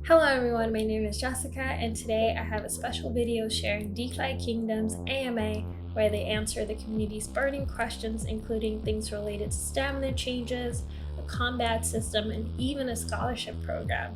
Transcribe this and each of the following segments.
Hello everyone, my name is Jessica and today I have a special video sharing DeFi Kingdoms AMA where they answer the community's burning questions including things related to stamina changes, a combat system, and even a scholarship program.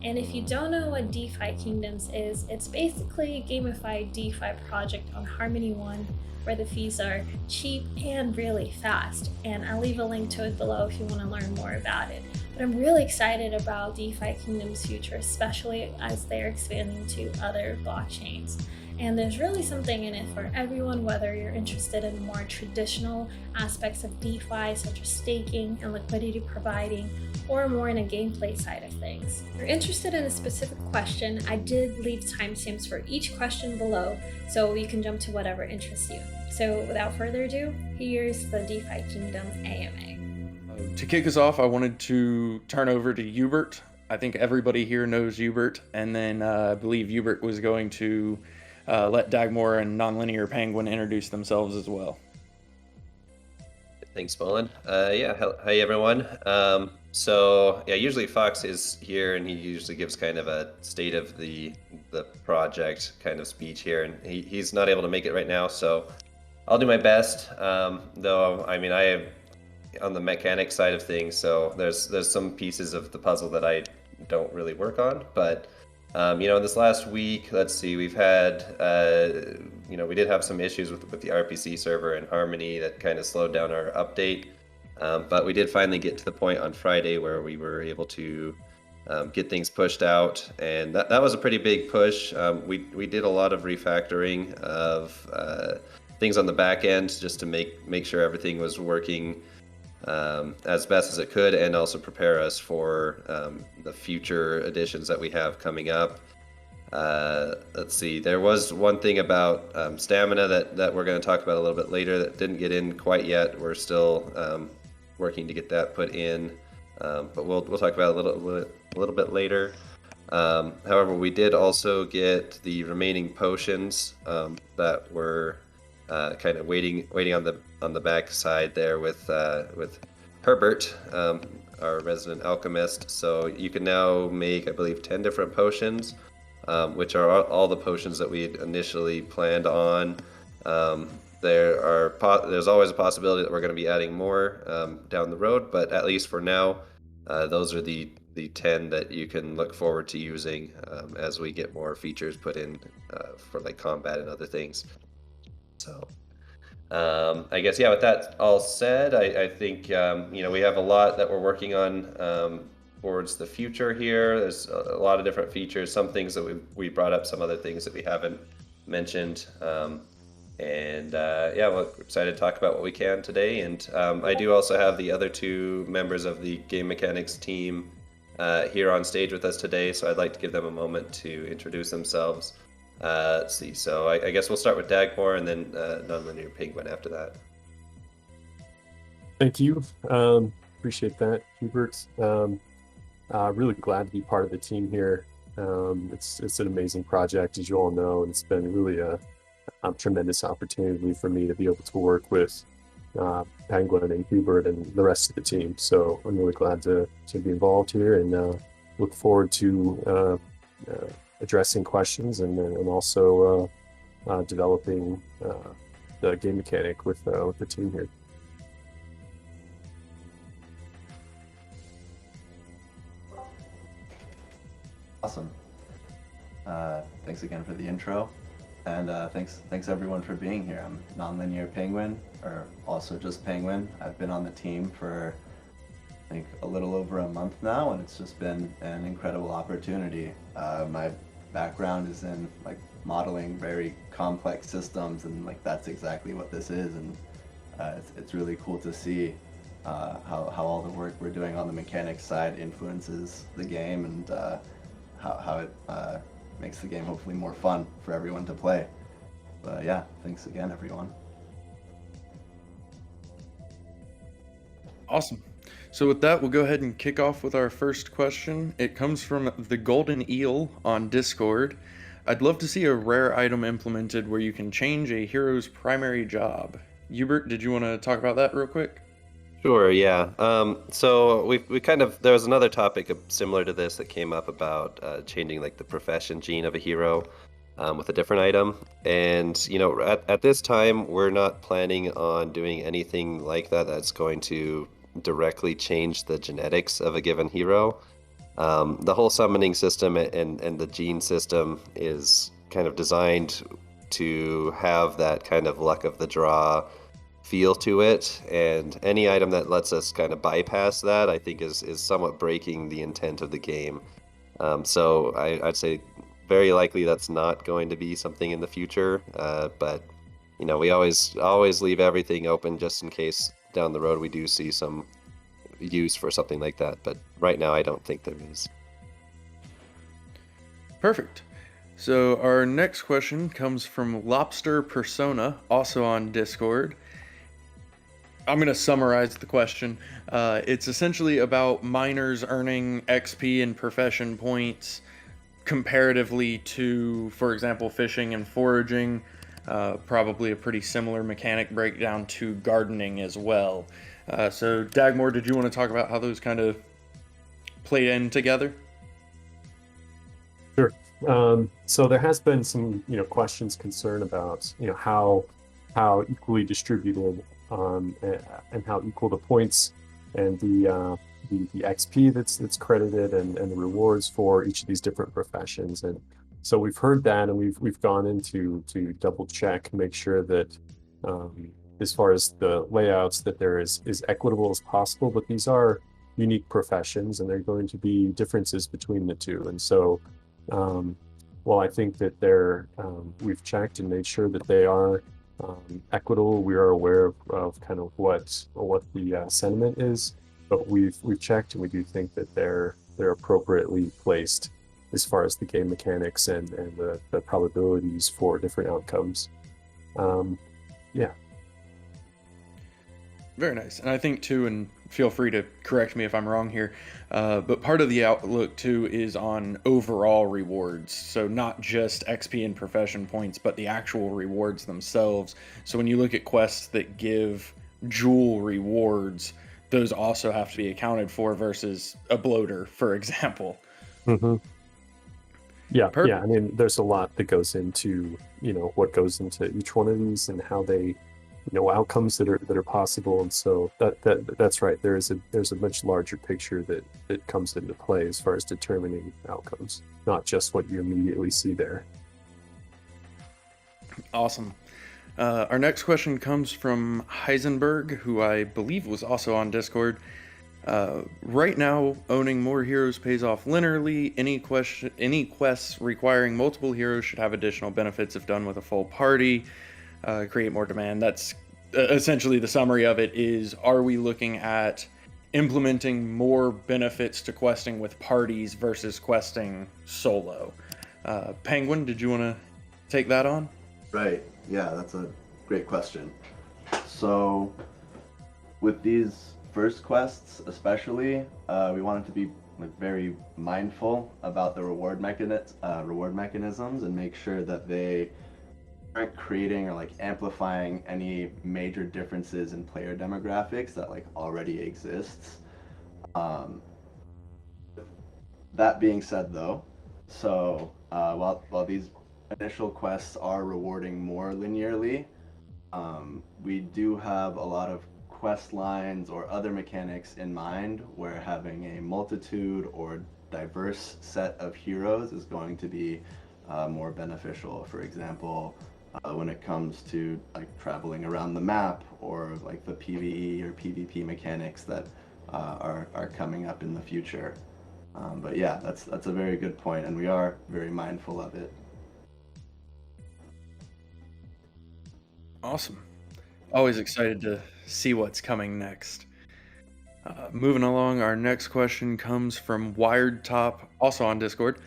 And if you don't know what DeFi Kingdoms is, it's basically a gamified DeFi project on Harmony One where the fees are cheap and really fast. And I'll leave a link to it below if you want to learn more about it. But I'm really excited about DeFi Kingdom's future, especially as they're expanding to other blockchains. And there's really something in it for everyone, whether you're interested in more traditional aspects of DeFi, such as staking and liquidity providing, or more in a gameplay side of things. If you're interested in a specific question, I did leave timestamps for each question below, so you can jump to whatever interests you. So without further ado, here's the DeFi Kingdom AMA. To kick us off, I wanted to turn over to Hubert. I think everybody here knows Hubert, and then I believe Hubert was going to let Dagmore and Nonlinear Penguin introduce themselves as well. Thanks, Bolin. Hi everyone. Usually Fox is here, and he usually gives kind of a state of the project kind of speech here, and he's not able to make it right now, so I'll do my best. Though, I mean, I have on the mechanic side of things, so there's some pieces of the puzzle that I don't really work on, but in this last week, let's see, we've had we did have some issues with the RPC server and Harmony that kind of slowed down our update, but we did finally get to the point on Friday where we were able to get things pushed out, and that was a pretty big push. We did a lot of refactoring of things on the back end just to make sure everything was working as best as it could, and also prepare us for the future editions that we have coming up. Let's see, there was one thing about stamina that we're going to talk about a little bit later that didn't get in quite yet. We're still working to get that put in, but we'll talk about it a little bit later. However, we did also get the remaining potions that were kind of waiting on the back side there with Herbert, our resident alchemist. So you can now make, I believe, 10 different potions, which are all the potions that we initially planned on. There's always a possibility that we're going to be adding more down the road, but at least for now, those are the 10 that you can look forward to using as we get more features put in for like combat and other things. So I guess, yeah, with that all said, I think, we have a lot that we're working on towards the future here. There's a lot of different features, some things that we brought up, some other things that we haven't mentioned. We're excited to talk about what we can today. And I do also have the other two members of the game mechanics team here on stage with us today, so I'd like to give them a moment to introduce themselves. Let's see, so I guess we'll start with Dagmore and then Nonlinear Penguin after that. Thank you. Appreciate that, Hubert. Really glad to be part of the team here. It's an amazing project, as you all know, and it's been really a tremendous opportunity for me to be able to work with Penguin and Hubert and the rest of the team. So I'm really glad to be involved here, and look forward to addressing questions and also developing the game mechanic with the team here. Awesome. Thanks again for the intro, and thanks everyone for being here. I'm Nonlinear Penguin, or also just Penguin. I've been on the team for I think a little over a month now, and it's just been an incredible opportunity. My background is in like modeling very complex systems, and like that's exactly what this is, and it's really cool to see how all the work we're doing on the mechanics side influences the game, and how it makes the game hopefully more fun for everyone to play. But yeah, thanks again, everyone. Awesome. So with that, we'll go ahead and kick off with our first question. It comes from the Golden Eel on Discord. I'd love to see a rare item implemented where you can change a hero's primary job. Hubert, did you want to talk about that real quick? Sure, yeah. So we kind of there was another topic similar to this that came up about changing like the profession gene of a hero with a different item. And at this time, we're not planning on doing anything like that that's going to directly change the genetics of a given hero. The whole summoning system and the gene system is kind of designed to have that kind of luck of the draw feel to it, and any item that lets us kind of bypass that, I think, is somewhat breaking the intent of the game. So I'd say very likely that's not going to be something in the future, but we always leave everything open just in case down the road we do see some use for something like that. But right now, I don't think there is. Perfect. So our next question comes from Lobster Persona, also on Discord. I'm going to summarize the question. It's essentially about miners earning XP and profession points comparatively to, for example, fishing and foraging. Probably a pretty similar mechanic breakdown to gardening as well. So, Dagmore, did you want to talk about how those kind of play in together? Sure. So there has been some, questions, concern about, how equally distributed and how equal the points and the XP that's credited and the rewards for each of these different professions. And so we've heard that, and we've gone into to double check, make sure that as far as the layouts, that there is equitable as possible. But these are unique professions, and there are going to be differences between the two. And so while I think that we've checked and made sure that they are equitable, we are aware of kind of what the sentiment is, but we've checked, and we do think that they're appropriately placed as far as the game mechanics and the probabilities for different outcomes. Yeah. Very nice. And I think too, and feel free to correct me if I'm wrong here, but part of the outlook too is on overall rewards. So not just XP and profession points, but the actual rewards themselves. So when you look at quests that give jewel rewards, those also have to be accounted for versus a bloater, for example. Mm-hmm. Yeah. Perfect. Yeah. I mean, there's a lot that goes into, what goes into each one of these and how they, outcomes that are possible. And so that's right. There's a much larger picture that comes into play as far as determining outcomes, not just what you immediately see there. Awesome. Our next question comes from Heisenberg, who I believe was also on Discord. Right now, owning more heroes pays off linearly. Any quests requiring multiple heroes should have additional benefits if done with a full party. Create more demand. That's essentially the summary of it. Is, are we looking at implementing more benefits to questing with parties versus questing solo? Penguin, did you want to take that on? Right. Yeah, that's a great question. So with these first quests especially, we wanted to be very mindful about the reward mechanisms and make sure that they aren't creating or amplifying any major differences in player demographics that already exists. That being said, though, so while these initial quests are rewarding more linearly, we do have a lot of quest lines or other mechanics in mind where having a multitude or diverse set of heroes is going to be more beneficial. For example, when it comes to traveling around the map, or the PvE or PvP mechanics that are coming up in the future. But yeah, that's a very good point, and we are very mindful of it. Awesome. Always excited to see what's coming next. Moving along, our next question comes from Wired Top, also on Discord.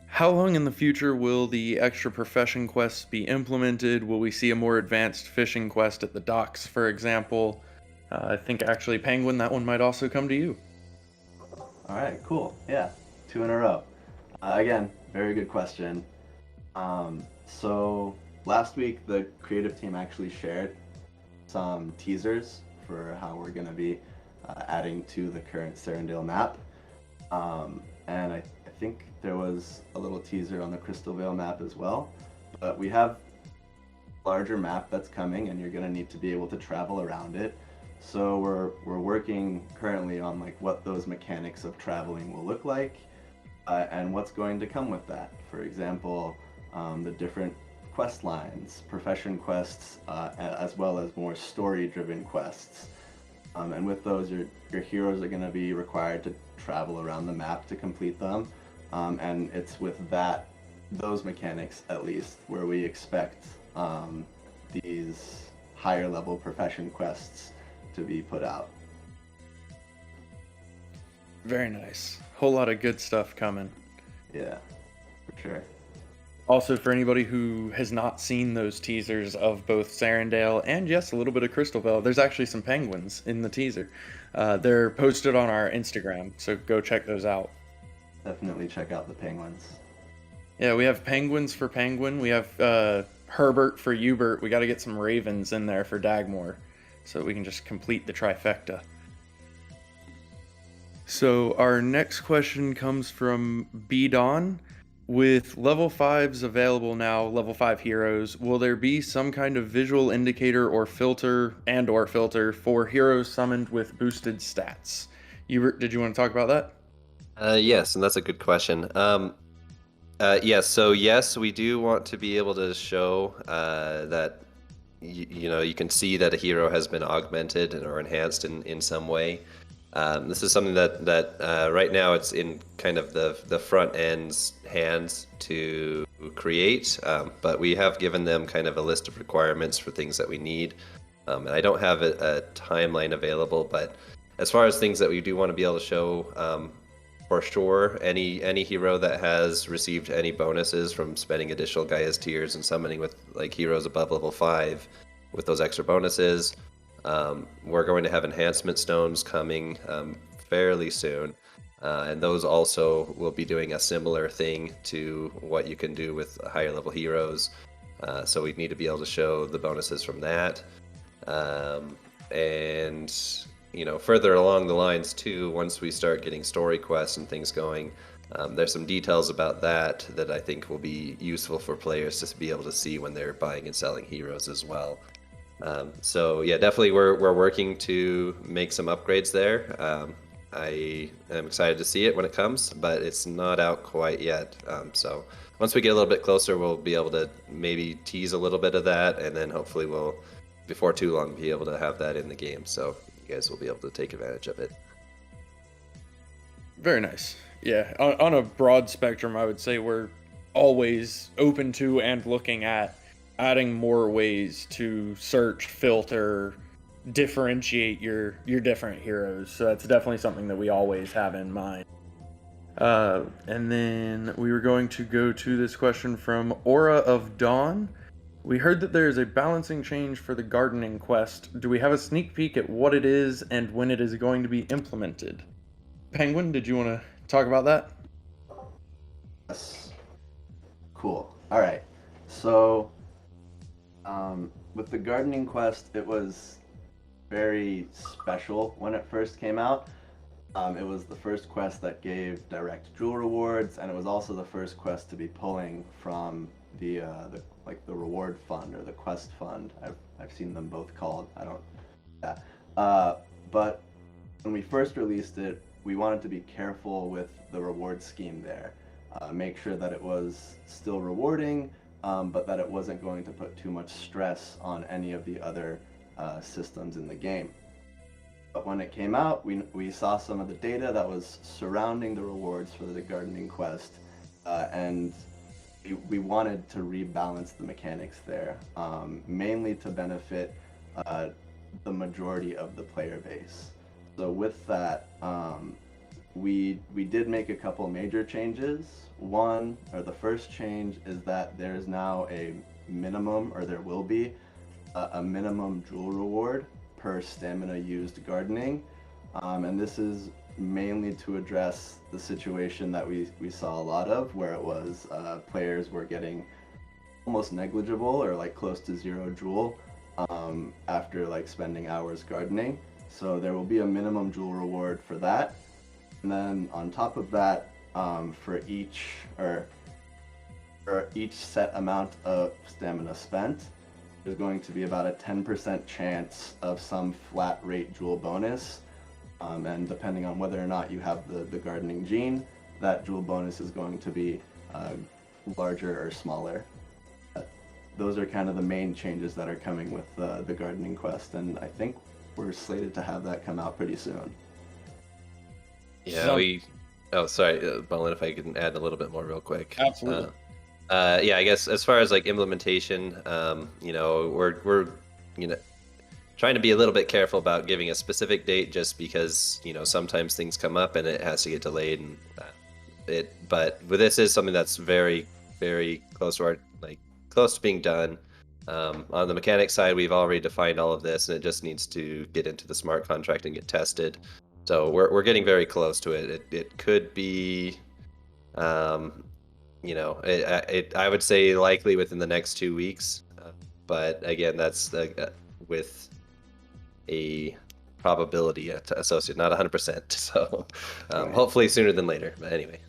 How long in the future will the extra profession quests be implemented? Will we see a more advanced fishing quest at the docks, for example? I think actually, Penguin, that one might also come to you. All right, cool. Yeah, 2 in a row. Again, very good question. So last week, the creative team actually shared some teasers for how we're going to be adding to the current Serendale map. And I think there was a little teaser on the Crystal Vale map as well. But we have a larger map that's coming, and you're going to need to be able to travel around it. So we're working currently on like what those mechanics of traveling will look like, and what's going to come with that. For example, the different quest lines, profession quests, as well as more story-driven quests. And with those, your heroes are going to be required to travel around the map to complete them. And it's with those mechanics, at least, where we expect these higher level profession quests to be put out. Very nice. Whole lot of good stuff coming. Yeah, for sure. Also, for anybody who has not seen those teasers of both Serendale and, yes, a little bit of Crystal Vale, there's actually some penguins in the teaser. They're posted on our Instagram, so go check those out. Definitely check out the penguins. Yeah, we have penguins for Penguin. We have Herbert for Hubert. We got to get some ravens in there for Dagmore, so we can just complete the trifecta. So our next question comes from B Don. With level 5s available now, level 5 heroes, will there be some kind of visual indicator or filter for heroes summoned with boosted stats? Hubert, did you want to talk about that? Yes, and that's a good question. Yes, we do want to be able to show that you can see that a hero has been augmented or enhanced in some way. This is something that right now it's in kind of the front end's hands to create, but we have given them kind of a list of requirements for things that we need. And I don't have a timeline available, but as far as things that we do want to be able to show, for sure, any hero that has received any bonuses from spending additional Gaia's Tears and summoning with like heroes above level 5 with those extra bonuses. We're going to have enhancement stones coming fairly soon, and those also will be doing a similar thing to what you can do with higher level heroes. So we need to be able to show the bonuses from that. And further along the lines too, once we start getting story quests and things going, there's some details about that I think will be useful for players to be able to see when they're buying and selling heroes as well. So yeah, definitely we're working to make some upgrades there. I am excited to see it when it comes, but it's not out quite yet. So once we get a little bit closer, we'll be able to maybe tease a little bit of that, and then hopefully we'll, before too long, be able to have that in the game. So you guys will be able to take advantage of it. Very nice. Yeah, on a broad spectrum, I would say we're always open to and looking at adding more ways to search, filter, differentiate your different heroes. So that's definitely something that we always have in mind. And then we were going to go to this question from Aura of Dawn. We heard that there is a balancing change for the gardening quest. Do we have a sneak peek at what it is and when it is going to be implemented? Penguin, did you want to talk about that? Yes. Cool. All right. So with the gardening quest, it was very special when it first came out. It was the first quest that gave direct jewel rewards, and it was also the first quest to be pulling from the reward fund or the quest fund. I've seen them both called. But when we first released it, we wanted to be careful with the reward scheme there. Make sure that it was still rewarding, but that it wasn't going to put too much stress on any of the other systems in the game. But when it came out, we saw some of the data that was surrounding the rewards for the gardening quest, and we wanted to rebalance the mechanics there, mainly to benefit the majority of the player base. So with that, we did make a couple major changes. The first change is that there is now a minimum, or there will be a minimum jewel reward per stamina used gardening, and this is mainly to address the situation that we saw a lot of, where it was players were getting almost negligible or like close to zero jewel after like spending hours gardening. So there will be a minimum jewel reward for that. And then on top of that, for each set amount of stamina spent, there's going to be about a 10% chance of some flat rate jewel bonus. And depending on whether or not you have the gardening gene, that jewel bonus is going to be larger or smaller. Those are kind of the main changes that are coming with the gardening quest, and I think we're slated to have that come out pretty soon. Yeah, Oh, sorry, Bolin, if I can add a little bit more real quick. Absolutely. Yeah, I guess as far as like implementation, we're trying to be a little bit careful about giving a specific date, just because sometimes things come up and it has to get delayed, and But this is something that's very, very close to close to being done. On the mechanic side, we've already defined all of this, and it just needs to get into the smart contract and get tested. So we're getting very close to it. It could be, I would say likely within the next 2 weeks. But again, that's with a probability associated, not 100%. So hopefully sooner than later. But anyway.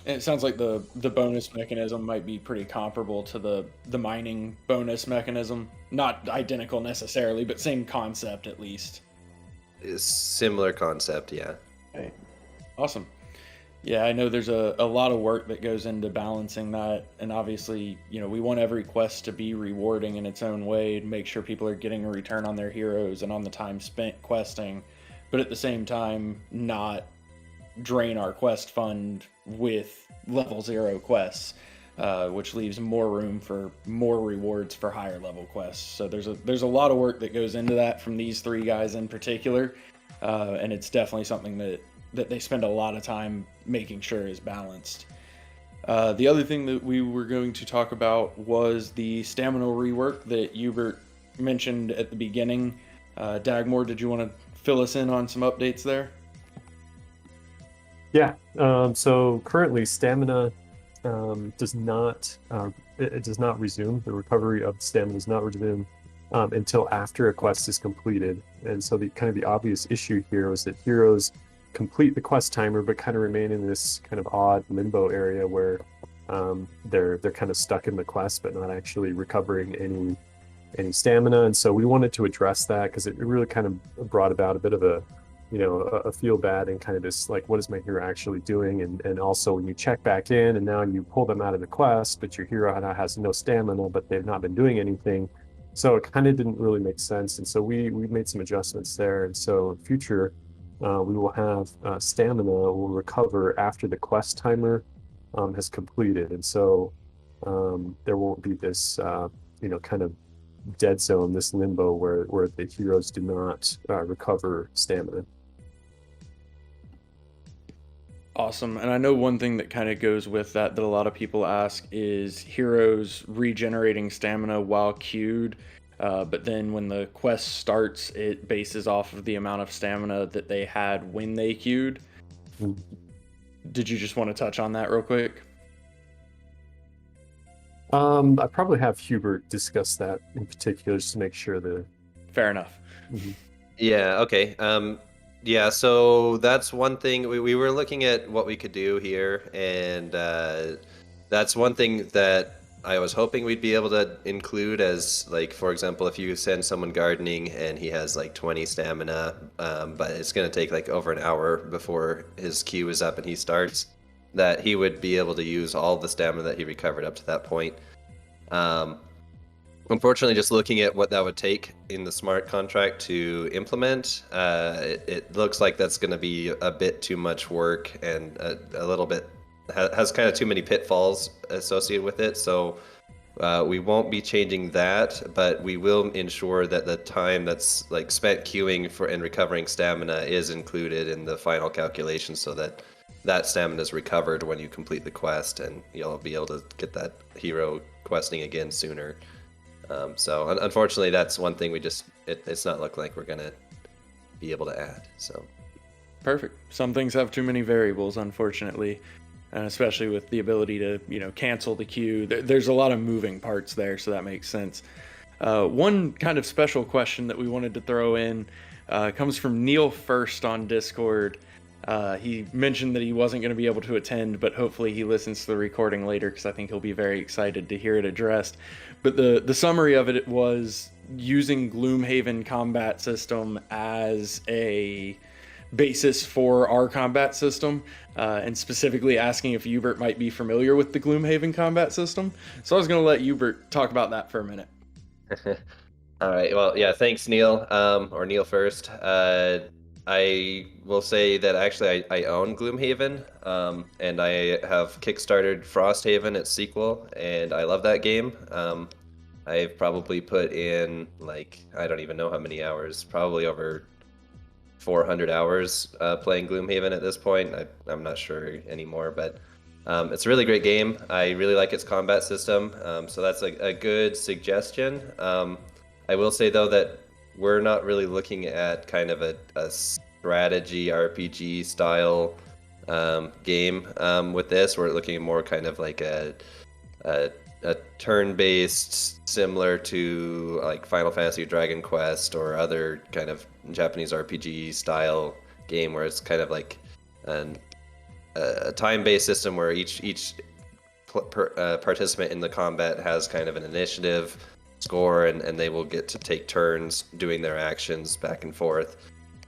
And it sounds like the bonus mechanism might be pretty comparable to the mining bonus mechanism. Not identical necessarily, but same concept at least. Similar concept, yeah. Okay. Awesome. Yeah, I know there's a lot of work that goes into balancing that, and obviously, we want every quest to be rewarding in its own way, to make sure people are getting a return on their heroes and on the time spent questing, but at the same time, not drain our quest fund with level 0 quests, which leaves more room for more rewards for higher level quests. So there's a lot of work that goes into that from these 3 guys in particular, and it's definitely something that they spend a lot of time making sure is balanced. The other thing that we were going to talk about was the stamina rework that Hubert mentioned at the beginning. Dagmore, did you want to fill us in on some updates there? Yeah. So currently, stamina does not resume. The recovery of stamina does not resume until after a quest is completed. And so the obvious issue here was that heroes complete the quest timer, but kind of remain in this kind of odd limbo area where they're kind of stuck in the quest, but not actually recovering any stamina. And so we wanted to address that, because it really kind of brought about a bit of a feel bad and kind of this, like, what is my hero actually doing? And also when you check back in and now you pull them out of the quest, but your hero now has no stamina, but they've not been doing anything. So it kind of didn't really make sense. And so we made some adjustments there. And so in future, we will have stamina will recover after the quest timer has completed. And so there won't be this, kind of dead zone, this limbo where the heroes do not recover stamina. Awesome. And I know one thing that kind of goes with that a lot of people ask is heroes regenerating stamina while queued, but then when the quest starts, it bases off of the amount of stamina that they had when they queued. Mm. Did you just want to touch on that real quick? I probably have Hubert discuss that in particular, just to make sure that... Fair enough. Mm-hmm. Yeah, okay. Yeah, so that's one thing. We were looking at what we could do here, and that's one thing that I was hoping we'd be able to include as, like, for example, if you send someone gardening and he has like 20 stamina, but it's going to take like over an hour before his queue is up and he starts, that he would be able to use all the stamina that he recovered up to that point. Unfortunately, just looking at what that would take in the smart contract to implement, it looks like that's going to be a bit too much work and a little bit has kind of too many pitfalls associated with it. So we won't be changing that, but we will ensure that the time that's like spent queuing for and recovering stamina is included in the final calculation, so that that stamina is recovered when you complete the quest, and you'll be able to get that hero questing again sooner. So unfortunately, that's one thing it's not looking like we're gonna be able to add. So perfect. Some things have too many variables, unfortunately, and especially with the ability to cancel the queue. There's a lot of moving parts there, so that makes sense. One kind of special question that we wanted to throw in comes from Neil First on Discord. He mentioned that he wasn't going to be able to attend, but hopefully he listens to the recording later because I think he'll be very excited to hear it addressed. But the summary of it was using Gloomhaven combat system as a basis for our combat system, and specifically asking if Hubert might be familiar with the Gloomhaven combat system. So I was going to let Hubert talk about that for a minute. All right. Well, yeah. Thanks, Neil. Or Neil First. I will say that actually I own Gloomhaven, and I have kickstarted Frosthaven its sequel, and I love that game. I've probably put in, like, I don't even know how many hours, probably over 400 hours playing Gloomhaven at this point. I'm not sure anymore, but it's a really great game. I really like its combat system, so that's a good suggestion. I will say, though, that we're not really looking at kind of a strategy RPG style game with this. We're looking at more kind of like a turn-based, similar to like Final Fantasy or Dragon Quest or other kind of Japanese RPG style game, where it's kind of like a time-based system where each participant in the combat has kind of an initiative score, and they will get to take turns doing their actions back and forth,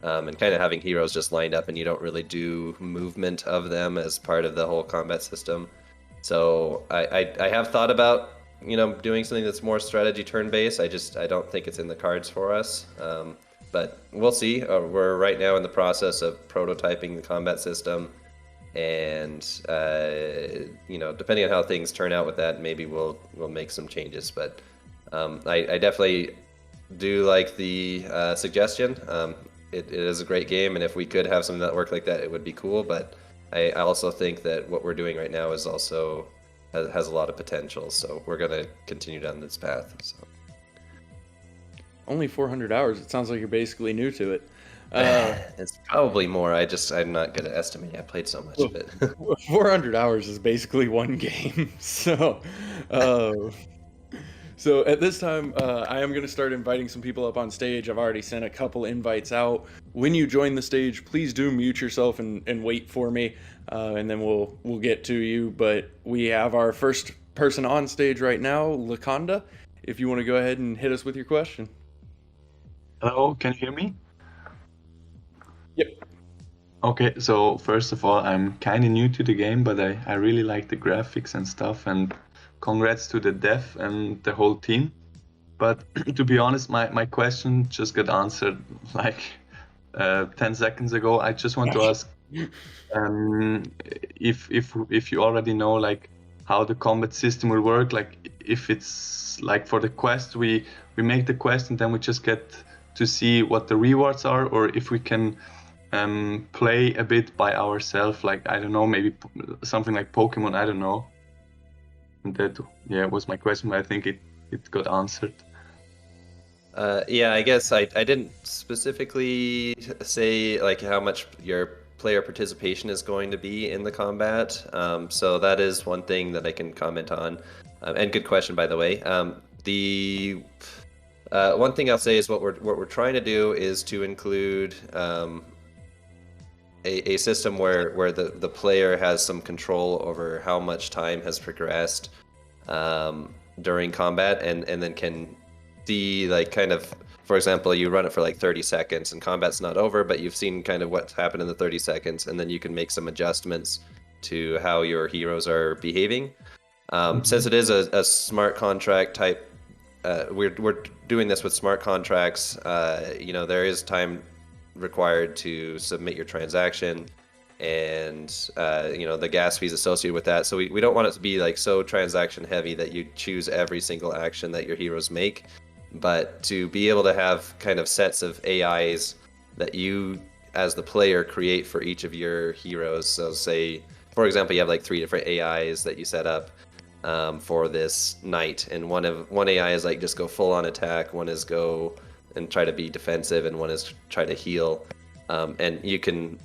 and kind of having heroes just lined up, and you don't really do movement of them as part of the whole combat system. So I have thought about, doing something that's more strategy turn-based. I don't think it's in the cards for us, but we'll see. We're right now in the process of prototyping the combat system, and depending on how things turn out with that, maybe we'll make some changes. But I definitely do like the suggestion. It is a great game, and if we could have something that worked like that, it would be cool. But I also think that what we're doing right now is also has a lot of potential, so we're gonna continue down this path. So. Only 400 hours. It sounds like you're basically new to it. It's probably more. I'm not good at estimating. I played so much of it. 400 hours is basically one game. So at this time, I am going to start inviting some people up on stage. I've already sent a couple invites out. When you join the stage, please do mute yourself and wait for me, and then we'll get to you. But we have our first person on stage right now, Lakonda. If you want to go ahead and hit us with your question. Hello, can you hear me? Yep. Okay, so first of all, I'm kind of new to the game, but I really like the graphics and stuff, and congrats to the dev and the whole team. But to be honest, my question just got answered like 10 seconds ago. I just want to ask if you already know like how the combat system will work, like if it's like for the quest, we make the quest and then we just get to see what the rewards are, or if we can play a bit by ourselves, like, I don't know, maybe something like Pokemon, I don't know. And that was my question, but I think it got answered. Yeah, I guess I didn't specifically say like how much your player participation is going to be in the combat, so that is one thing that I can comment on. And good question, by the way. The one thing I'll say is what we're trying to do is to include a system where the player has some control over how much time has progressed during combat, and then can see, like, kind of, for example, you run it for like 30 seconds and combat's not over, but you've seen kind of what's happened in the 30 seconds, and then you can make some adjustments to how your heroes are behaving. Since it is a smart contract type, we're doing this with smart contracts. There is time required to submit your transaction, and the gas fees associated with that. So we don't want it to be like so transaction heavy that you choose every single action that your heroes make, but to be able to have kind of sets of AIs that you as the player create for each of your heroes. So say, for example, you have like 3 different AIs that you set up for this knight, and one AI is like just go full on attack, one is go and try to be defensive, and one is try to heal. And you can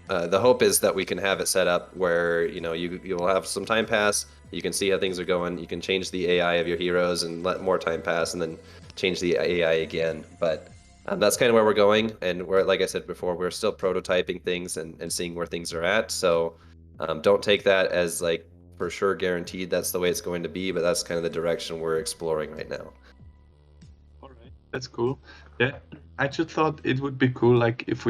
the hope is that we can have it set up where you'll have some time pass, You can see how things are going. You can change the AI of your heroes and let more time pass, and then change the AI again. But that's kind of where we're going, and we're, like I said before, we're still prototyping things and seeing where things are at. So don't take that as like for sure guaranteed that's the way it's going to be, but that's kind of the direction we're exploring right now. All right, that's cool. Yeah, I just thought it would be cool, like if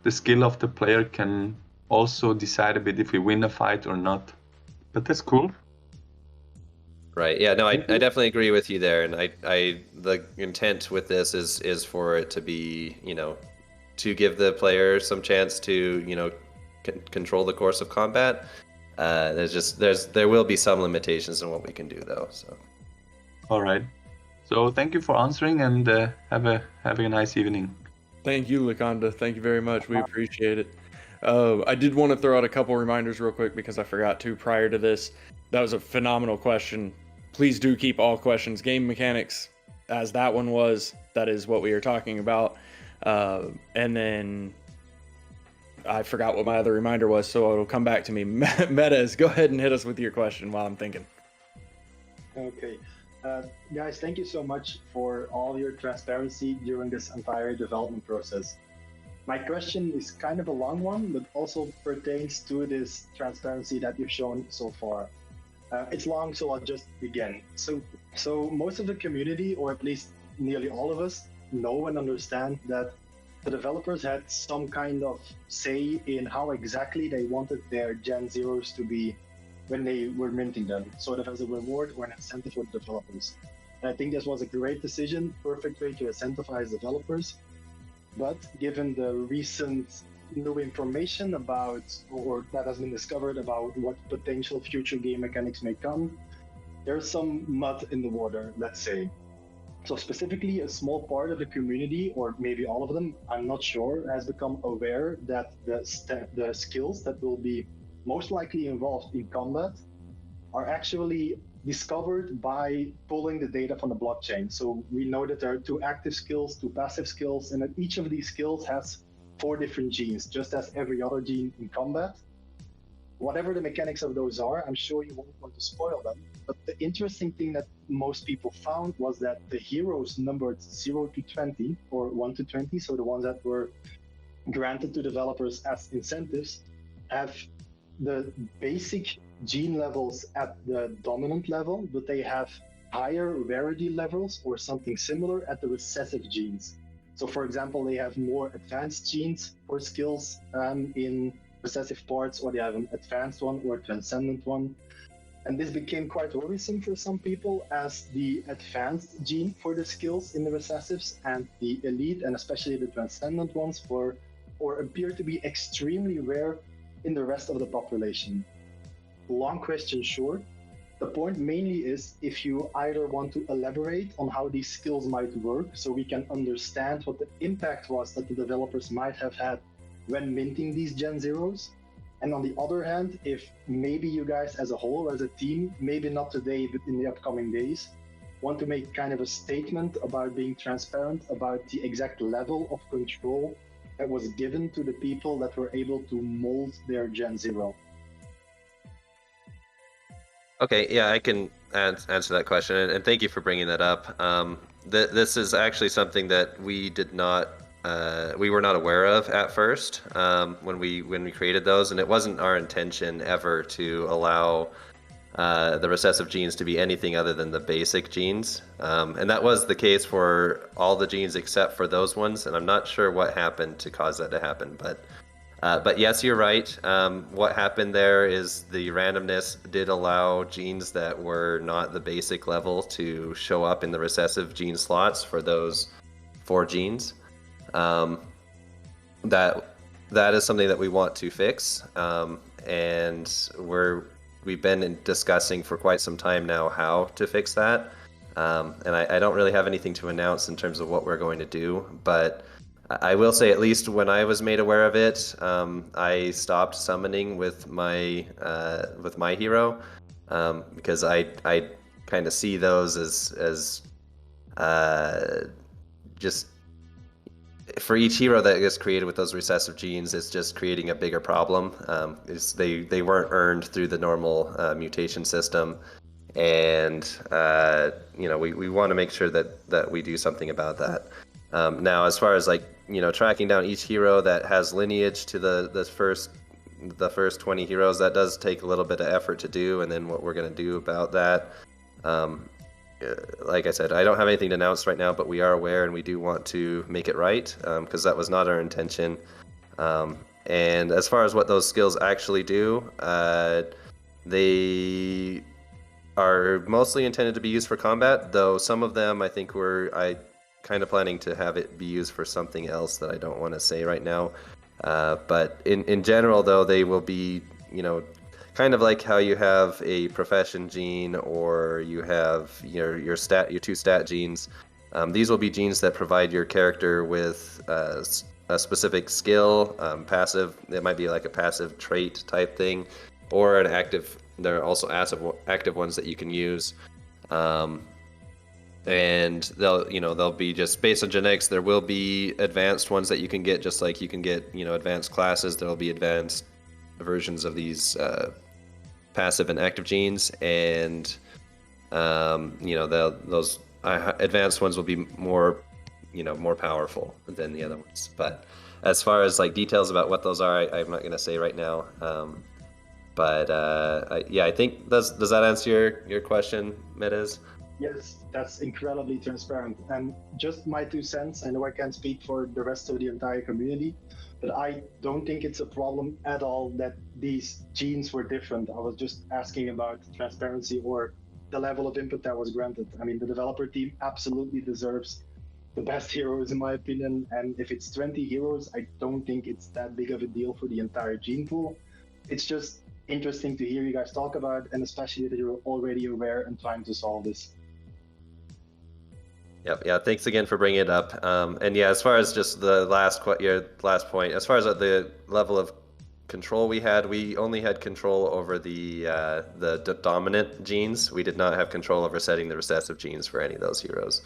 the skill of the player can also decide a bit if we win a fight or not. But that's cool. Right. Yeah. No, I definitely agree with you there, and the intent with this is for it to be, to give the player some chance to, control the course of combat. There will be some limitations in what we can do though. So. All right. So thank you for answering, and have a nice evening. Thank you, Lakonda. Thank you very much. We appreciate it. I did want to throw out a couple reminders real quick because I forgot to prior to this. That was a phenomenal question. Please do keep all questions game mechanics as that one was. That is what we are talking about. And then I forgot what my other reminder was, so it'll come back to me. Metas, go ahead and hit us with your question while I'm thinking. Okay. Guys, thank you so much for all your transparency during this entire development process. My question is kind of a long one, but also pertains to this transparency that you've shown so far. It's long, so I'll just begin. So most of the community, or at least nearly all of us, know and understand that the developers had some kind of say in how exactly they wanted their Gen Zeros to be when they were minting them, sort of as a reward or an incentive for the developers. And I think this was a great decision, perfect way to incentivize developers. But given the recent new information about, or that has been discovered about what potential future game mechanics may come, there's some mud in the water, let's say. So specifically, a small part of the community, or maybe all of them, I'm not sure, has become aware that the skills that will be most likely involved in combat are actually discovered by pulling the data from the blockchain. So we know that there are 2 active skills, 2 passive skills, and that each of these skills has 4 different genes, just as every other gene in combat. Whatever the mechanics of those are, I'm sure you won't want to spoil them. But the interesting thing that most people found was that the heroes numbered 0 to 20, or 1 to 20, so the ones that were granted to developers as incentives, have the basic gene levels at the dominant level, but they have higher rarity levels or something similar at the recessive genes. So for example, they have more advanced genes for skills in recessive parts, or they have an advanced one or a transcendent one. And this became quite worrisome for some people, as the advanced gene for the skills in the recessives and the elite, and especially the transcendent ones, appear to be extremely rare in the rest of the population. Long question short, the point mainly is if you either want to elaborate on how these skills might work so we can understand what the impact was that the developers might have had when minting these Gen Zeros. And on the other hand, if maybe you guys as a whole, as a team, maybe not today, but in the upcoming days, want to make kind of a statement about being transparent about the exact level of control that was given to the people that were able to mold their Gen Zero. Okay, yeah, I can answer that question, and thank you for bringing that up. This is actually something that we were not aware of at first when we created those, and it wasn't our intention ever to allow the recessive genes to be anything other than the basic genes, and that was the case for all the genes except for those ones. And I'm not sure what happened to cause that to happen, but yes, you're right. What happened there is the randomness did allow genes that were not the basic level to show up in the recessive gene slots for those 4 genes. That is something that we want to fix, and we've been discussing for quite some time now how to fix that. And I don't really have anything to announce in terms of what we're going to do, but I will say, at least when I was made aware of it, I stopped summoning with my hero, because I kind of see those as just for each hero that gets created with those recessive genes, it's just creating a bigger problem. They weren't earned through the normal mutation system, and we want to make sure that we do something about that. Now, as far as tracking down each hero that has lineage to the first 20 heroes, that does take a little bit of effort to do, and then what we're going to do about that. Like I said, I don't have anything to announce right now, but we are aware and we do want to make it right, because that was not our intention. And as far as what those skills actually do, they are mostly intended to be used for combat, though some of them I think I kind of planning to have it be used for something else that I don't want to say right now. But in general, though, they will be, kind of like how you have a profession gene or you have your 2 stat genes. These will be genes that provide your character with a specific skill, passive. It might be like a passive trait type thing, or an active. There are also active ones that you can use. And they'll be just based on genetics. There will be advanced ones that you can get, just like you can get advanced classes. There will be advanced versions of these passive and active genes, and those advanced ones will be more powerful than the other ones. But as far as details about what those are, I'm not going to say right now. I think does that answer your question, Medes? Yes, that's incredibly transparent. And just my 2 cents, I know I can't speak for the rest of the entire community, but I don't think it's a problem at all that these genes were different. I was just asking about transparency or the level of input that was granted. I mean, the developer team absolutely deserves the best heroes in my opinion. And if it's 20 heroes, I don't think it's that big of a deal for the entire gene pool. It's just interesting to hear you guys talk about, and especially that you're already aware and trying to solve this. Yep. Yeah. Thanks again for bringing it up. And yeah, as far as just the your last point, as far as the level of control we only had control over the dominant genes. We did not have control over setting the recessive genes for any of those heroes.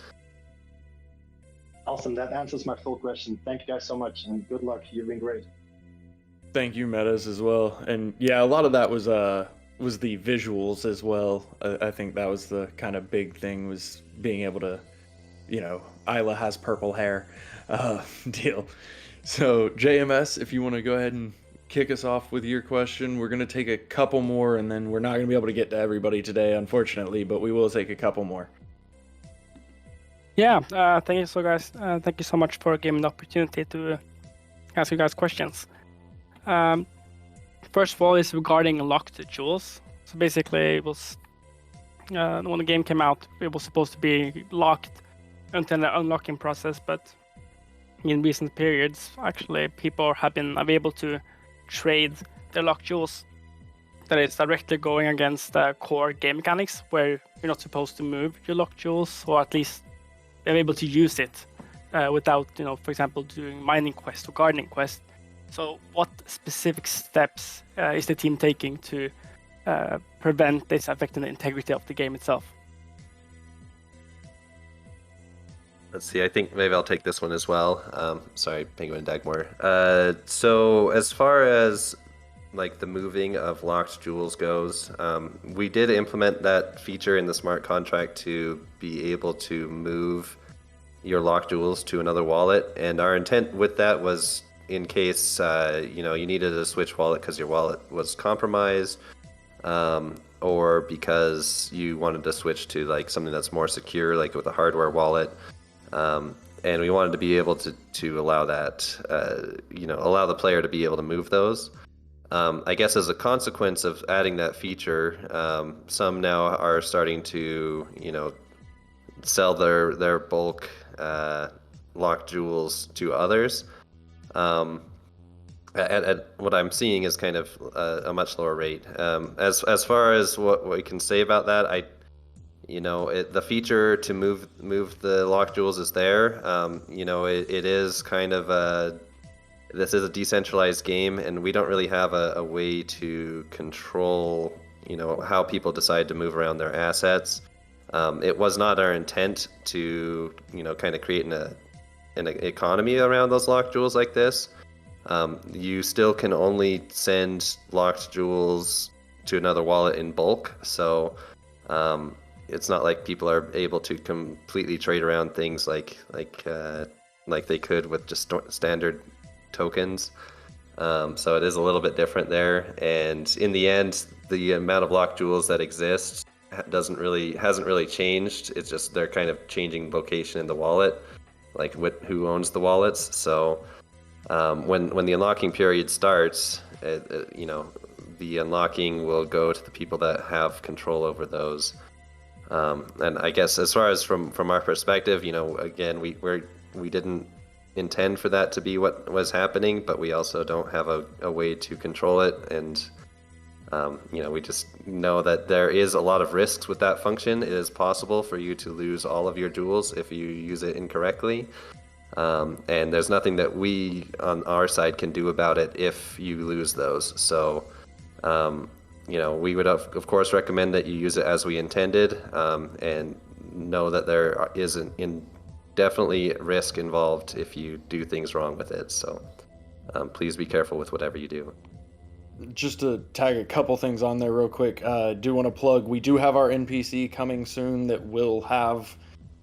Awesome. That answers my full question. Thank you guys so much, and good luck. You've been great. Thank you, Medes, as well. And yeah, a lot of that was the visuals as well. I think that was the kind of big thing, was being able to, Isla has purple hair deal. So JMS, if you want to go ahead and kick us off with your question. We're going to take a couple more, and then we're not going to be able to get to everybody today, unfortunately, but we will take a couple more. Yeah, thank you thank you so much for giving the opportunity to ask you guys questions. First of all, is regarding locked jewels. So basically, it was when the game came out, it was supposed to be locked until the unlocking process, but in recent periods, actually, people have been able to trade their locked jewels. That is directly going against the core game mechanics, where you're not supposed to move your locked jewels, or at least they're able to use it without, for example, doing mining quest or gardening quest. So what specific steps is the team taking to prevent this affecting the integrity of the game itself? Let's see, I think maybe I'll take this one as well. Sorry, Penguin and Dagmar. So as far as the moving of locked jewels goes, we did implement that feature in the smart contract to be able to move your locked jewels to another wallet. And our intent with that was in case you needed a switch wallet because your wallet was compromised, or because you wanted to switch to something that's more secure, like with a hardware wallet. And we wanted to be able to allow that, allow the player to be able to move those. I guess as a consequence of adding that feature, some now are starting to, sell their bulk locked jewels to others. At what I'm seeing is kind of a much lower rate. As far as what we can say about that, the feature to move the locked jewels is there. It is kind of this is a decentralized game, and we don't really have a way to control, how people decide to move around their assets. It was not our intent to, kind of create an economy around those locked jewels like this. You still can only send locked jewels to another wallet in bulk, so it's not like people are able to completely trade around things like they could with just standard tokens. So it is a little bit different there, and in the end, the amount of locked jewels that exist hasn't really changed. It's just they're kind of changing location in the wallet, like who owns the wallets. So when the unlocking period starts, the unlocking will go to the people that have control over those. And I guess as far as from our perspective, again, we didn't intend for that to be what was happening, but we also don't have a way to control it, and we just know that there is a lot of risks with that function. It is possible for you to lose all of your jewels if you use it incorrectly, and there's nothing that we on our side can do about it if you lose those. So we would of course recommend that you use it as we intended, and know that there is definitely risk involved if you do things wrong with it. So please be careful with whatever you do. Just to tag a couple things on there real quick, do want to plug, we do have our NPC coming soon that will have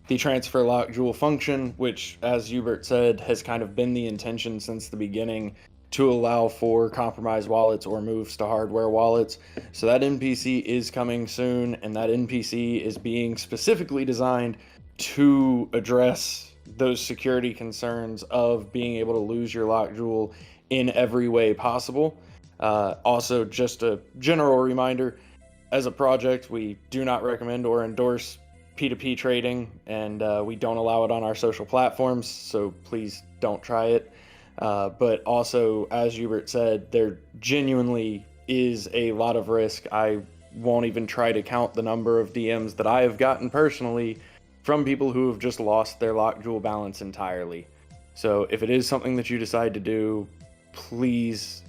the transfer lock jewel function, which, as Hubert said, has kind of been the intention since the beginning to allow for compromised wallets or moves to hardware wallets. So that NPC is coming soon, and that NPC is being specifically designed to address those security concerns of being able to lose your lock jewel in every way possible. Also, just a general reminder, as a project, we do not recommend or endorse P2P trading, and we don't allow it on our social platforms, so please don't try it. But also, as Hubert said, there genuinely is a lot of risk. I won't even try to count the number of DMs that I have gotten personally from people who have just lost their lock jewel balance entirely. So if it is something that you decide to do, please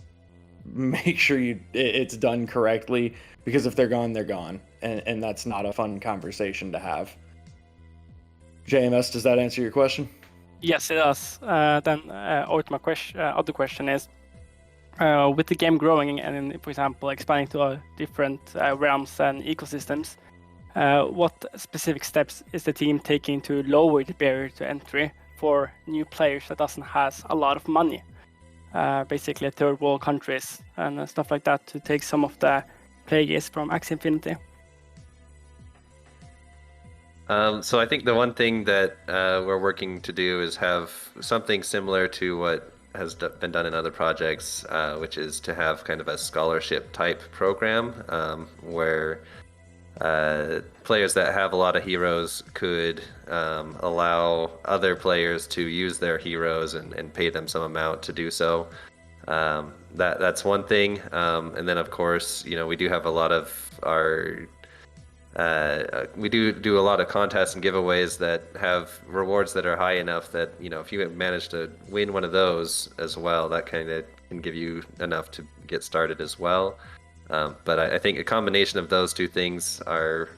make sure it's done correctly, because if they're gone, they're gone, and that's not a fun conversation to have. JMS, does that answer your question? Yes, it does. Then my other question is, with the game growing and, for example, expanding to different realms and ecosystems, what specific steps is the team taking to lower the barrier to entry for new players that doesn't have a lot of money? Basically third world countries and stuff like that, to take some of the players from Axie Infinity. So I think the one thing that we're working to do is have something similar to what has been done in other projects, which is to have kind of a scholarship type program where players that have a lot of heroes could allow other players to use their heroes and pay them some amount to do so. That's one thing. And then, of course, we do have a lot of our... we do a lot of contests and giveaways that have rewards that are high enough that, if you manage to win one of those as well, that kind of can give you enough to get started as well. But I think a combination of those two things are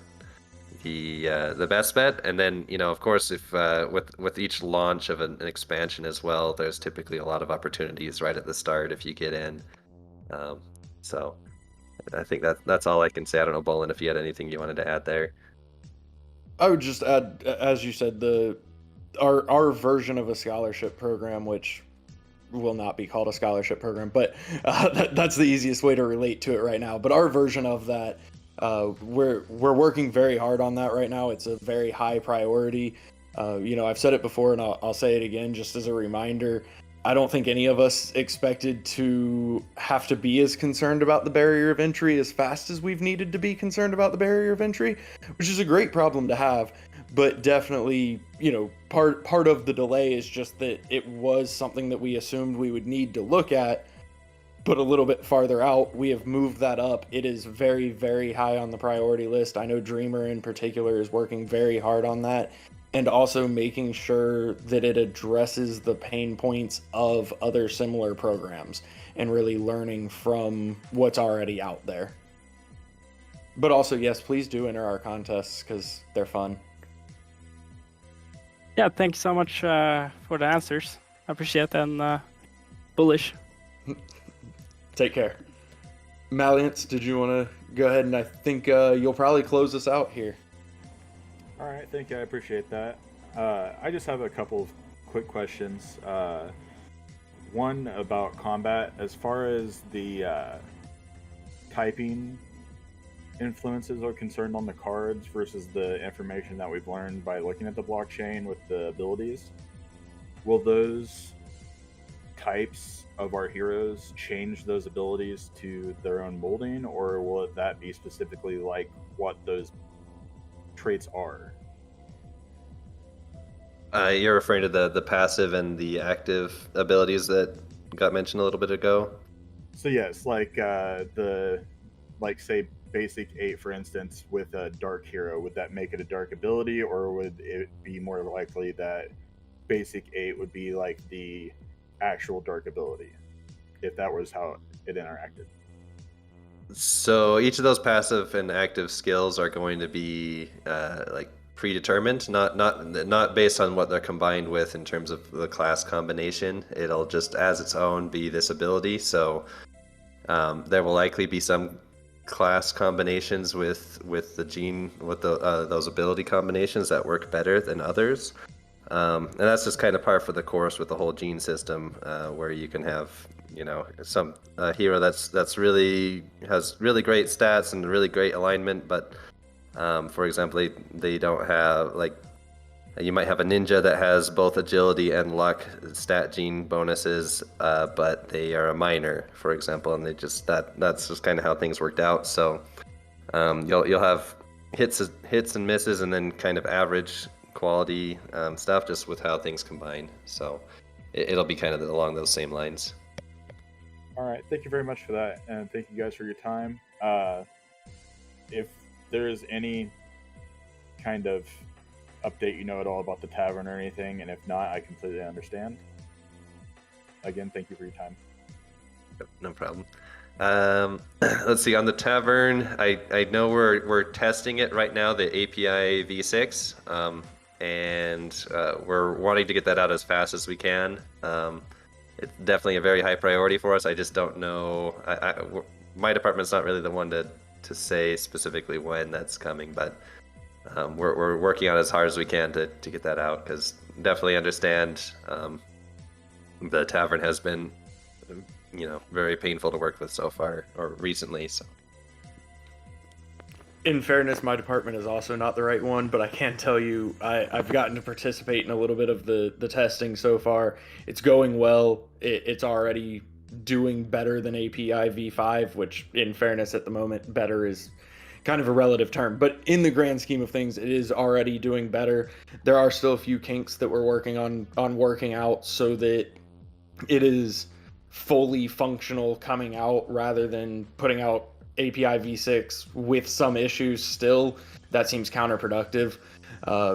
the best bet. And then, of course, if with each launch of an expansion as well, there's typically a lot of opportunities right at the start if you get in. So I think that's all I can say. I don't know, Bolin, if you had anything you wanted to add there. I would just add, as you said, our version of a scholarship program, which will not be called a scholarship program, but that's the easiest way to relate to it right now. But our version of that, we're working very hard on that right now. It's a very high priority. I've said it before, and I'll say it again just as a reminder. I don't think any of us expected to have to be as concerned about the barrier of entry as fast as we've needed to be concerned about the barrier of entry, which is a great problem to have. But definitely, part of the delay is just that it was something that we assumed we would need to look at, but a little bit farther out. We have moved that up. It is very, very high on the priority list. I know Dreamer in particular is working very hard on that, and also making sure that it addresses the pain points of other similar programs and really learning from what's already out there. But also, yes, please do enter our contests because they're fun. Yeah, thank you so much for the answers. I appreciate it, and bullish. Take care. Maliance, did you want to go ahead? And I think you'll probably close us out here. All right, thank you. I appreciate that. I just have a couple of quick questions. One about combat. As far as the typing influences are concerned on the cards versus the information that we've learned by looking at the blockchain with the abilities, will those types of our heroes change those abilities to their own molding, or will that be specifically like what those traits are? You're referring to the passive and the active abilities that got mentioned a little bit ago. So yes, like say basic 8, for instance, with a dark hero, would that make it a dark ability, or would it be more likely that basic 8 would be like the actual dark ability, if that was how it interacted? So each of those passive and active skills are going to be like predetermined, not based on what they're combined with in terms of the class combination. It'll just as its own be this ability. So there will likely be some class combinations with the gene, with those ability combinations that work better than others. And that's just kind of par for the course with the whole gene system, where you can have, some hero that's really has really great stats and really great alignment, but for example, they don't have, like, you might have a ninja that has both agility and luck stat gene bonuses, but they are a minor, for example, and that's just kind of how things worked out. So you'll have hits and misses, and then kind of average quality stuff, just with how things combine. So it'll be kind of along those same lines. All right, thank you very much for that, and thank you guys for your time. If there is any kind of update at all about the tavern or anything, and if not, I completely understand. Again, thank you for your time. No problem. Let's see, on the tavern, I know we're testing it right now, the API v6, and we're wanting to get that out as fast as we can. It's definitely a very high priority for us. I just don't know. My department's not really the one to say specifically when that's coming, but we're working on it as hard as we can to get that out, because definitely understand the tavern has been very painful to work with so far, or recently. So in fairness, my department is also not the right one, but I can tell you I've gotten to participate in a little bit of the testing so far. It's going well. It's already doing better than API v5, which in fairness at the moment, better is kind of a relative term, but in the grand scheme of things, it is already doing better. There are still a few kinks that we're working on working out so that it is fully functional coming out, rather than putting out API v6 with some issues still. That seems counterproductive.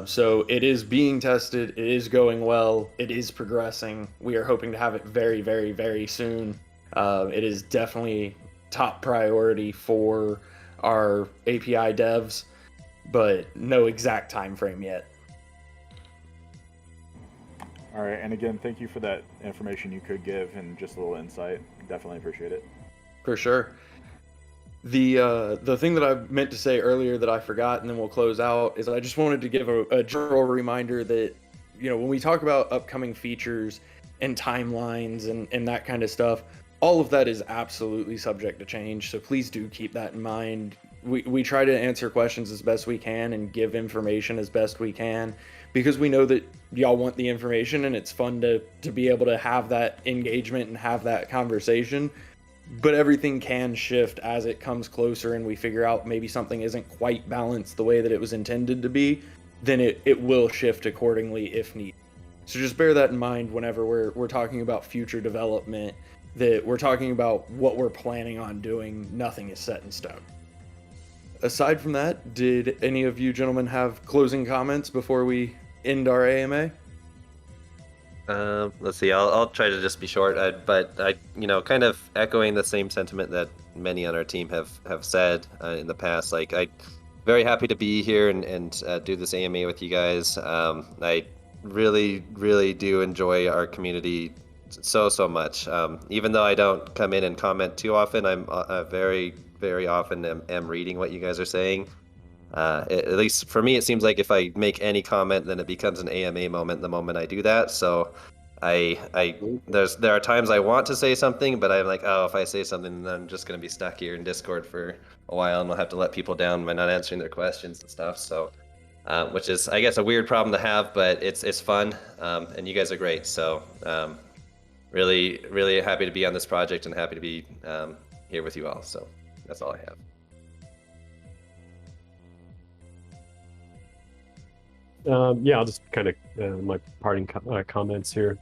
So it is being tested, it is going well, it is progressing. We are hoping to have it very, very, very soon. It is definitely top priority for our API devs, but no exact time frame yet. All right, and again, thank you for that information you could give and just a little insight. Definitely appreciate it. For sure. The thing that I meant to say earlier that I forgot, and then we'll close out, is I just wanted to give a general reminder that, when we talk about upcoming features and timelines and that kind of stuff, all of that is absolutely subject to change. So please do keep that in mind. We try to answer questions as best we can and give information as best we can, because we know that y'all want the information, and it's fun to be able to have that engagement and have that conversation. But everything can shift as it comes closer and we figure out maybe something isn't quite balanced the way that it was intended to be, then it will shift accordingly if needed. So just bear that in mind whenever we're talking about future development, that we're talking about what we're planning on doing. Nothing is set in stone. Aside from that, did any of you gentlemen have closing comments before we end our AMA? Let's see. I'll try to just be short, but I, kind of echoing the same sentiment that many on our team have said in the past. Like, I very happy to be here and do this AMA with you guys. I really do enjoy our community so much. Even though I don't come in and comment too often, I'm very often am reading what you guys are saying. At least for me, it seems like if I make any comment, then it becomes an AMA moment the moment I do that. So there are times I want to say something, but I'm like, oh, if I say something, then I'm just going to be stuck here in Discord for a while, and I'll have to let people down by not answering their questions and stuff. So, which is, I guess, a weird problem to have, but it's fun, and you guys are great. So, really happy to be on this project and happy to be here with you all. So that's all I have. Yeah, I'll just kind of my parting comments here.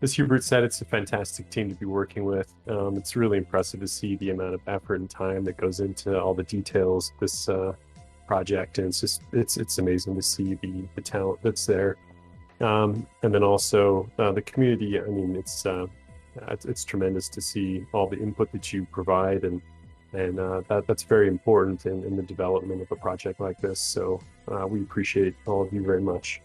As Hubert said, it's a fantastic team to be working with. It's really impressive to see the amount of effort and time that goes into all the details of this project, and it's amazing to see the talent that's there. And then also the community. I mean, it's tremendous to see all the input that you provide, and that's very important in the development of a project like this. So we appreciate all of you very much.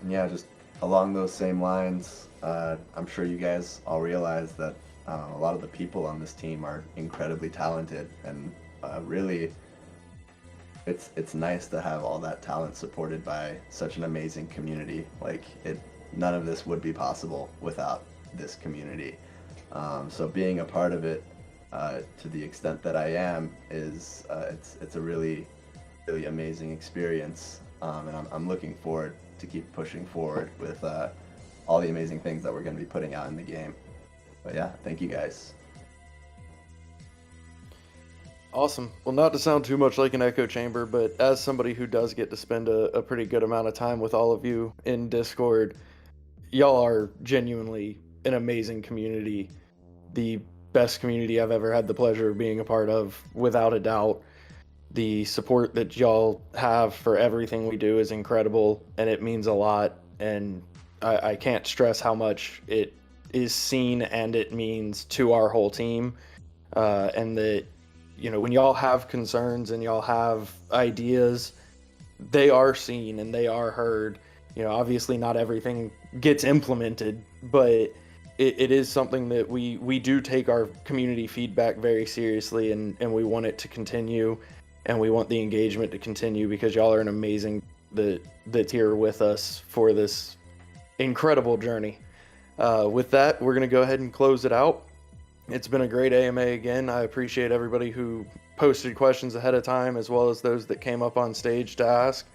Yeah, just along those same lines, I'm sure you guys all realize that a lot of the people on this team are incredibly talented, and really, it's nice to have all that talent supported by such an amazing community. Like none of this would be possible without this community. So being a part of it, to the extent that I am, is it's a really amazing experience, and I'm looking forward to keep pushing forward with all the amazing things that we're going to be putting out in the game. But yeah, thank you guys. Awesome. Well, not to sound too much like an echo chamber, but as somebody who does get to spend a pretty good amount of time with all of you in Discord, y'all are genuinely an amazing community. The best community I've ever had the pleasure of being a part of, without a doubt. The support that y'all have for everything we do is incredible, and it means a lot, and I can't stress how much it is seen and it means to our whole team. And that, you know, when y'all have concerns and y'all have ideas, they are seen and they are heard. You know, obviously not everything gets implemented, but it is something that we do take our community feedback very seriously, and we want it to continue. And we want the engagement to continue because y'all are an amazing that's here with us for this incredible journey. With that, we're going to go ahead and close it out. It's been a great AMA again. I appreciate everybody who posted questions ahead of time, as well as those that came up on stage to ask.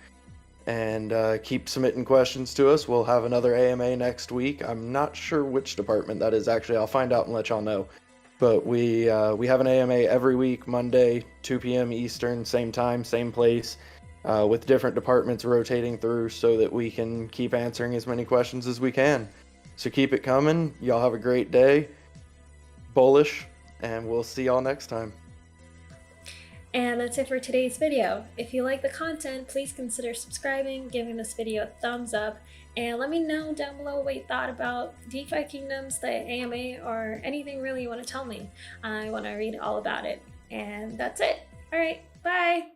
And keep submitting questions to us. We'll have another AMA next week. I'm not sure which department that is, actually. I'll find out and let y'all know. But we have an AMA every week, Monday, 2 p.m. Eastern, same time, same place, with different departments rotating through so that we can keep answering as many questions as we can. So keep it coming. Y'all have a great day. Bullish, and we'll see y'all next time. And that's it for today's video. If you like the content, please consider subscribing, giving this video a thumbs up, and let me know down below what you thought about DeFi Kingdoms, the AMA, or anything really you want to tell me. I want to read all about it. And that's it. All right, bye.